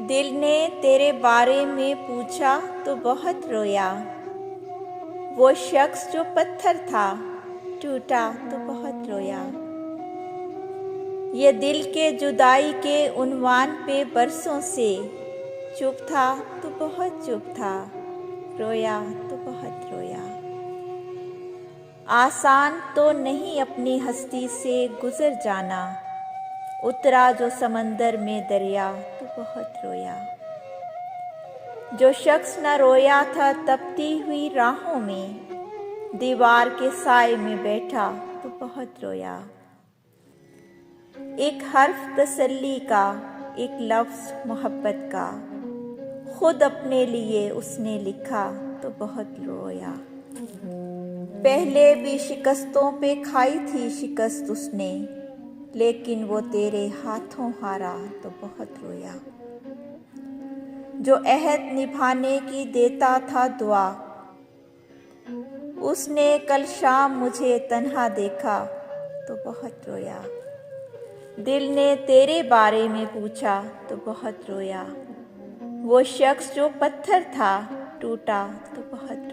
दिल ने तेरे बारे में पूछा तो बहुत रोया। वो शख्स जो पत्थर था टूटा तो बहुत रोया। ये दिल के जुदाई के उन्वान पे बरसों से चुप था तो बहुत चुप था, रोया तो बहुत रोया। आसान तो नहीं अपनी हस्ती से गुजर जाना, उतरा जो समंदर में दरिया तो बहुत रोया। जो शख्स न रोया था तपती हुई राहों में, दीवार के साए में बैठा तो बहुत रोया। एक हर्फ तसल्ली का, एक लफ्ज़ मोहब्बत का, खुद अपने लिए उसने लिखा तो बहुत रोया। पहले भी शिकस्तों पे खाई थी शिकस्त उसने, लेकिन वो तेरे हाथों हारा तो बहुत रोया। जो अहद निभाने की देता था दुआ, उसने कल शाम मुझे तन्हा देखा तो बहुत रोया। दिल ने तेरे बारे में पूछा तो बहुत रोया। वो शख्स जो पत्थर था टूटा तो बहुत